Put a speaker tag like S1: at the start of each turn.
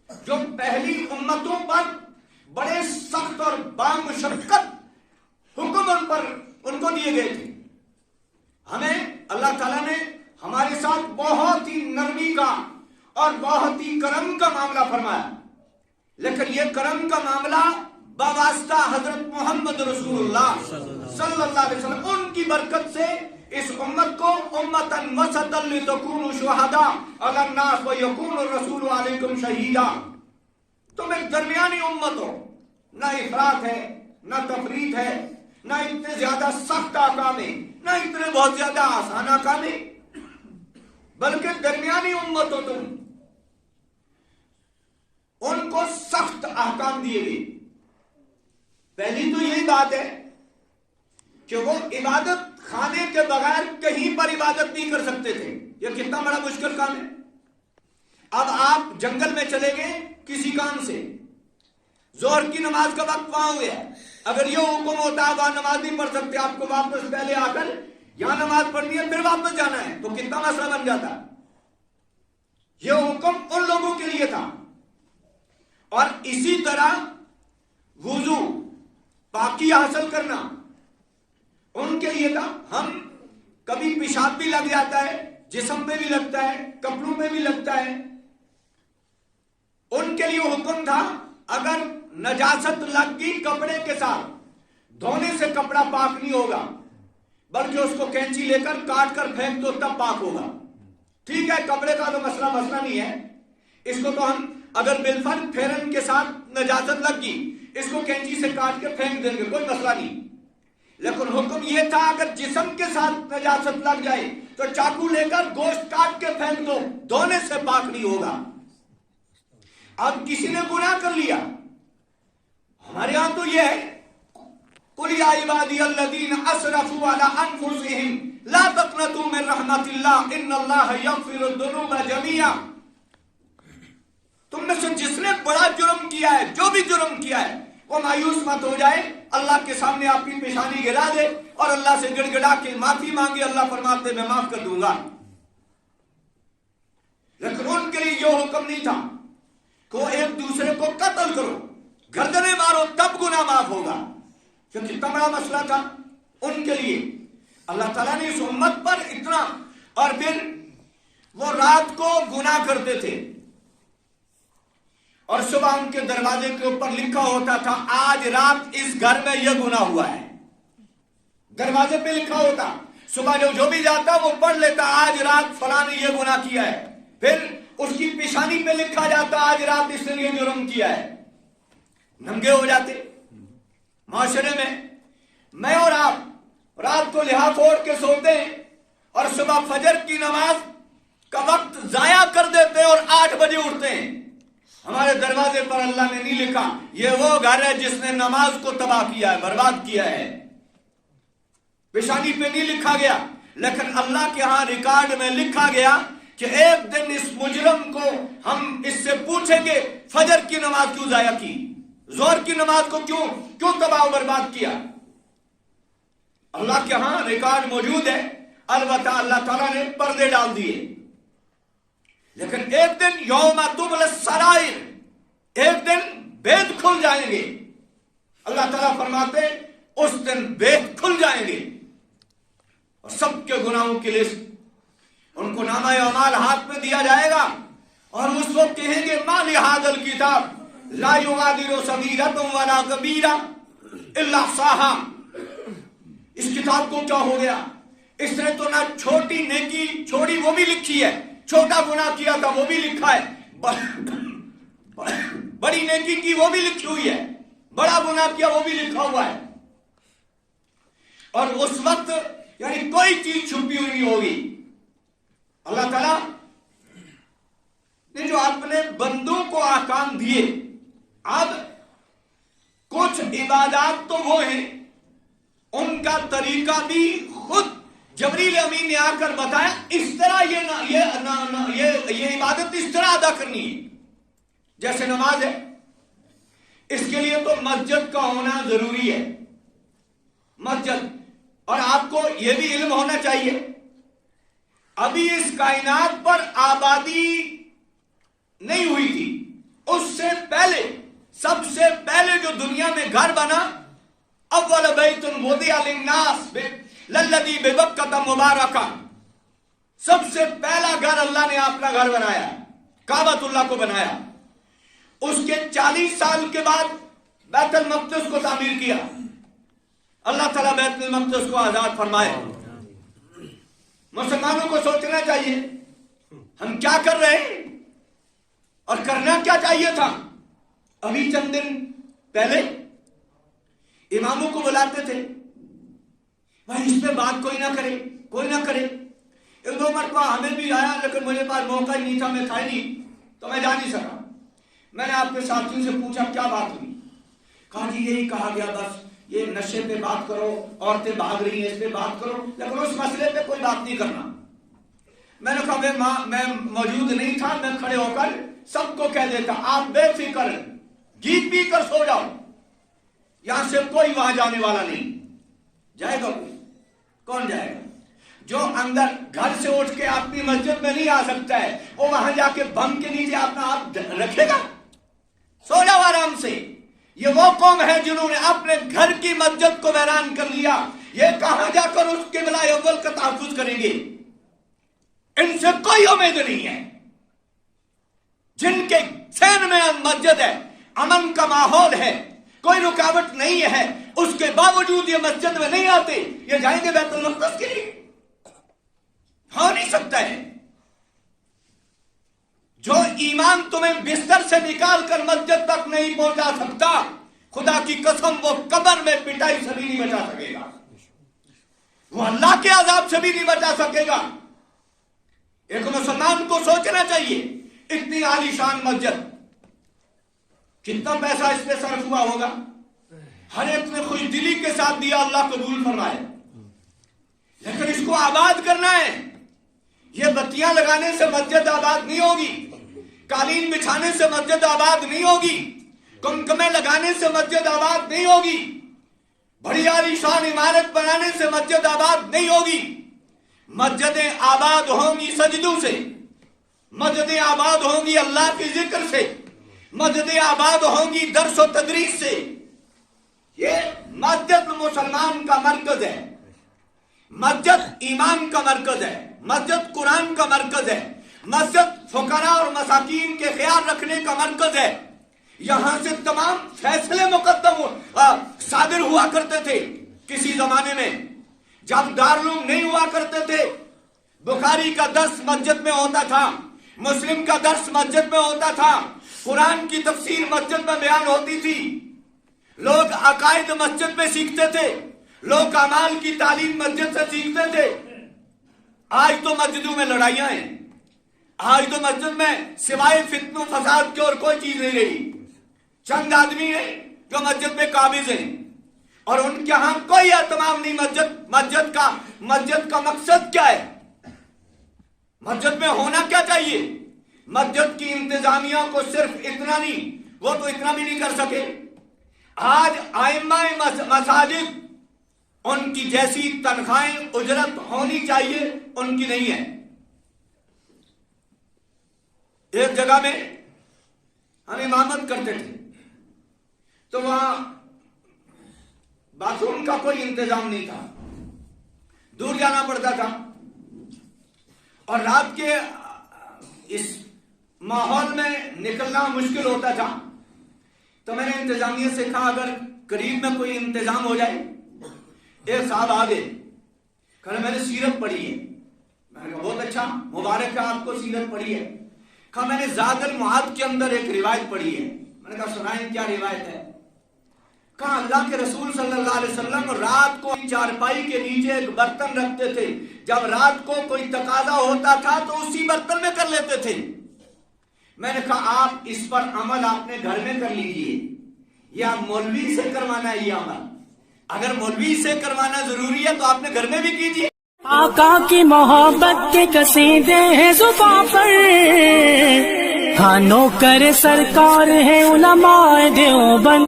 S1: جو پہلی امتوں پر بڑے سخت اور بامشقت حکم ان کو دیے گئے تھے، ہمیں اللہ تعالیٰ نے ہمارے ساتھ بہت ہی نرمی کا اور بہت ہی کرم کا معاملہ فرمایا، لیکن یہ کرم کا معاملہ بواسطہ حضرت محمد رسول اللہ صلی اللہ علیہ وسلم، ان کی برکت سے اس امت کو امتاً وسطاً لتکونوا شہداء علی الناس ویکون الرسول علیکم شہیدا، تم ایک درمیانی امت ہو، نہ افراط ہے نہ تفریط ہے، نہ اتنے زیادہ سخت احکام ہیں نہ اتنے بہت زیادہ آسان احکام ہیں، بلکہ درمیانی امت ہو تم۔ ان کو سخت احکام دیے گئے۔ پہلی تو یہی بات ہے کہ وہ عبادت خانے کے بغیر کہیں پر عبادت نہیں کر سکتے تھے، یہ کتنا بڑا مشکل کام ہے۔ اب آپ جنگل میں چلے گئے کسی کام سے، ظہر کی نماز کا وقت وہاں ہو گیا، اگر یہ حکم ہوتا ہے وہاں نماز نہیں پڑھ سکتے، آپ کو واپس پہلے آ کر یہاں نماز پڑھنی ہے پھر واپس جانا ہے، تو کتنا مسئلہ بن جاتا۔ یہ حکم ان لوگوں کے لیے تھا، اور اسی طرح وضو پاکی حاصل کرنا ان کے لیے تھا۔ ہم کبھی پیشاب بھی لگ جاتا ہے، جسم پہ بھی لگتا ہے، کپڑوں میں بھی لگتا ہے، ان کے لیے حکم تھا اگر نجاست لگ گئی کپڑے کے ساتھ دھونے سے کپڑا پاک نہیں ہوگا، بلکہ اس کو کینچی لے کر کاٹ کر پھینک دو تب پاک ہوگا۔ ٹھیک ہے، کپڑے کا تو مسئلہ نہیں ہے، اس کو تو ہم اگر بالفرض پھیرن کے ساتھ نجاست لگ گئی اس کو کینچی سے کاٹ کے پھینک دیں گے، کوئی مسئلہ نہیں، لیکن حکم یہ تھا اگر جسم کے ساتھ نجاست لگ جائے تو چاقو لے کر گوشت کاٹ کے پھینک دو، دھونے سے پاک نہیں ہوگا۔ اب کسی نے گناہ کر لیا، ہمارے ہاں تو یہ ہے قُلْ يَا عِبَادِيَ الَّذِينَ أَسْرَفُوا عَلَىٰ أَنفُسِهِمْ لَا تَقْنَطُوا مِن رَحْمَةِ اللَّهِ إِنَّ اللَّهَ يَغْفِرُ الذُّنُوبَ جَمِيعًا۔ تم میں سے جس نے بڑا جرم کیا ہے، جو بھی جرم کیا ہے، وہ مایوس مت ہو جائے، اللہ کے سامنے اپنی پیشانی گرا دے اور اللہ سے گڑ گڑا کے معافی مانگے، اللہ فرماتے میں معاف کر دوں گا۔ لیکن ان کے لیے یہ حکم نہیں تھا کہ وہ ایک دوسرے کو قتل کرو، گردنیں مارو تب گناہ معاف ہوگا، کیونکہ اتنا بڑا مسئلہ تھا ان کے لیے۔ اللہ تعالیٰ نے اس امت پر اتنا، اور پھر وہ رات کو گناہ کرتے تھے اور صبح ان کے دروازے کے اوپر لکھا ہوتا تھا آج رات اس گھر میں یہ گناہ ہوا ہے، دروازے پہ لکھا ہوتا، صبح جو بھی جاتا وہ پڑھ لیتا آج رات فلاں نے یہ گناہ کیا ہے، پھر اس کی پیشانی پہ لکھا جاتا آج رات اس نے یہ جرم کیا ہے۔ ننگے ہو جاتے معاشرے میں اور آپ رات کو لحاف اوڑھ کے سوتے ہیں اور صبح فجر کی نماز کا وقت ضائع کر دیتے ہیں اور 8 بجے اٹھتے ہیں۔ ہمارے دروازے پر اللہ نے نہیں لکھا یہ وہ گھر ہے جس نے نماز کو تباہ کیا ہے، برباد کیا ہے، پیشانی پہ نہیں لکھا گیا، لیکن اللہ کے ہاں ریکارڈ میں لکھا گیا کہ ایک دن اس مجرم کو ہم اس سے پوچھیں گے فجر کی نماز کیوں ضائع کی، ظہر کی نماز کو کیوں تباہ و برباد کیا۔ اللہ کے ہاں ریکارڈ موجود ہے، البتہ اللہ تعالیٰ نے پردے ڈال دیے، لیکن ایک دن یوم تبلی السرائر، ایک دن بید کھل جائیں گے۔ اللہ تعالیٰ فرماتے اس دن بید کھل جائیں گے اور سب کے گناہوں کی لسٹ ان کو نامہ اعمال ہاتھ میں دیا جائے گا، اور اس وقت کہیں گے ما لہذا الکتاب لا یغادر صغیرۃ ولا کبیرۃ الا احصاها، اس کتاب کو کیا ہو گیا، اس نے تو نہ چھوٹی نیکی چھوڑی وہ بھی لکھی ہے، چھوٹا گناہ کیا تھا وہ بھی لکھا ہے، بڑی نیکی کی وہ بھی لکھی ہوئی ہے، بڑا گناہ کیا وہ بھی لکھا ہوا ہے، اور اس وقت یعنی کوئی چیز چھپی ہوئی نہیں ہوگی۔ اللہ تعالیٰ نے جو اپنے بندوں کو احکام دیے، اب کچھ عبادات تو وہ ہیں ان کا طریقہ بھی خود جبریل امین نے آ کر بتایا، اس طرح یہ عبادت اس طرح ادا کرنی ہے، جیسے نماز ہے، اس کے لیے تو مسجد کا ہونا ضروری ہے، مسجد، اور آپ کو یہ بھی علم ہونا چاہیے ابھی اس کائنات پر آبادی نہیں ہوئی تھی، اس سے پہلے سب سے پہلے جو دنیا میں گھر بنا، اول بیت وضع للناس للذی ببکۃ مبارکہ، سب سے پہلا گھر اللہ نے اپنا گھر بنایا، کعبۃ اللہ کو بنایا۔ اس کے 40 سال کے بعد بیت المقدس کو تعمیر کیا۔ اللہ تعالیٰ بیت المقدس کو آزاد فرمائے۔ مسلمانوں کو سوچنا چاہیے ہم کیا کر رہے ہیں اور کرنا کیا چاہیے تھا۔ ابھی چند دن پہلے اماموں کو بلاتے تھے، بھائی اس پہ بات کوئی نہ کرے، کوئی نہ کرے۔ ایک دو مرتبہ ہمیں بھی آیا، لیکن مجھے پاس موقع ہی نہیں تھا، میں تھا ہی نہیں تو میں جا نہیں سکا۔ میں نے آپ کے ساتھیوں سے پوچھا کیا بات ہوئی، کہا جی یہی کہا گیا بس یہ نشے پہ بات کرو، عورتیں بھاگ رہی ہیں اس پہ بات کرو، لیکن اس مسئلے پہ کوئی بات نہیں کرنا۔ میں نے کہا میں موجود نہیں تھا، میں کھڑے ہو کر سب کو کہہ دیتا آپ بے فکر گیت پی کر سو جاؤ، یہاں سے کوئی وہاں جانے والا نہیں جائے گا۔ کون جائے گا؟ جو اندر گھر سے اٹھ کے اپنی مسجد میں نہیں آ سکتا ہے، وہ وہاں جا کے بم کے نیچے اپنا آپ رکھے گا؟ سو جاؤ آرام سے۔ یہ وہ قوم ہے جنہوں نے اپنے گھر کی مسجد کو ویران کر لیا، یہ کہاں جا کر اس قبلہ اول کا تحفظ کریں گے؟ ان سے کوئی امید نہیں ہے۔ جن کے ذہن میں مسجد ہے، امن کا ماحول ہے، کوئی رکاوٹ نہیں ہے، اس کے باوجود یہ مسجد میں نہیں آتے، یہ جائیں گے بیت المقدس کے لیے؟ ہو نہیں سکتا ہے۔ جو ایمان تمہیں بستر سے نکال کر مسجد تک نہیں پہنچا سکتا، خدا کی قسم وہ قبر میں پٹائی سے بھی نہیں بچا سکے گا، وہ اللہ کے عذاب سے بھی نہیں بچا سکے گا۔ ایک مسلمان کو سوچنا چاہیے، اتنی عالی شان مسجد، کتنا پیسہ اس پہ صرف ہوا ہوگا، ہر ایک نے خوش دلی کے ساتھ دیا، اللہ قبول فرمائے، لیکن اس کو آباد کرنا ہے۔ یہ بتیاں لگانے سے مسجد آباد نہیں ہوگی، قالین بچھانے سے مسجد آباد نہیں ہوگی، کمکمے لگانے سے مسجد آباد نہیں ہوگی، بڑی عالی شان عمارت بنانے سے مسجد آباد نہیں ہوگی۔ مسجدیں آباد ہوں گی سجدوں سے، مسجدیں آباد ہوں گی اللہ کے ذکر سے، مسجدیں آباد ہوں گی درس و تدریس سے۔ یہ مسجد مسلمان کا مرکز ہے، مسجد ایمان کا مرکز ہے، مسجد قرآن کا مرکز ہے، مسجد فقراء اور مساکین کے خیال رکھنے کا مرکز ہے۔ یہاں سے تمام فیصلے مقدم صادر ہوا کرتے تھے۔ کسی زمانے میں جب دارالعلوم نہیں ہوا کرتے تھے، بخاری کا درس مسجد میں ہوتا تھا، مسلم کا درس مسجد میں ہوتا تھا، قرآن کی تفسیر مسجد میں بیان ہوتی تھی، لوگ عقائد مسجد میں سیکھتے تھے، لوگ اعمال کی تعلیم مسجد سے سیکھتے تھے۔ آج تو مسجدوں میں لڑائیاں ہیں، آج تو مسجد میں سوائے فتن و فساد کے اور کوئی چیز نہیں رہی۔ چند آدمی ہیں جو مسجد میں قابض ہیں اور ان کے ہاں کوئی اہتمام نہیں۔ مسجد کا مقصد کیا ہے؟ مسجد میں ہونا کیا چاہیے؟ مسجد کی انتظامیہ کو صرف اتنا نہیں، وہ تو اتنا بھی نہیں کر سکے۔ آج ائمہ مساجد، ان کی جیسی تنخواہیں اجرت ہونی چاہیے ان کی نہیں ہے۔ ایک جگہ میں ہم امامت کرتے تھے تو وہاں باتھ روم کا کوئی انتظام نہیں تھا، دور جانا پڑتا تھا، اور رات کے اس ماحول میں نکلنا مشکل ہوتا تھا۔ تو میں نے انتظامیہ سے کہا اگر قریب میں کوئی انتظام ہو جائے۔ ایک صاحب آگے کہا میں نے سیرت پڑھی ہے۔ میں نے کہا بہت اچھا، مبارک ہے آپ کو سیرت پڑھی ہے۔ کہا میں نے زاد المعاد کے اندر ایک روایت پڑھی ہے۔ میں نے کہا سنائیں کیا روایت ہے؟ کہا اللہ کے رسول صلی اللہ علیہ وسلم رات کو چارپائی کے نیچے ایک برتن رکھتے تھے، جب رات کو کوئی تقاضا ہوتا تھا تو اسی برتن میں کر لیتے تھے۔ میں نے کہا آپ اس پر عمل اپنے گھر میں کر لیجئے، یا مولوی سے کروانا ہے یہ عمل؟ اگر مولوی سے کروانا ضروری ہے تو آپ نے گھر میں بھی کیجئے۔
S2: آقا کی محبت کے قصیدے ہیں زبان پر، ہاں نوکر سرکار ہے علماء دیوبند۔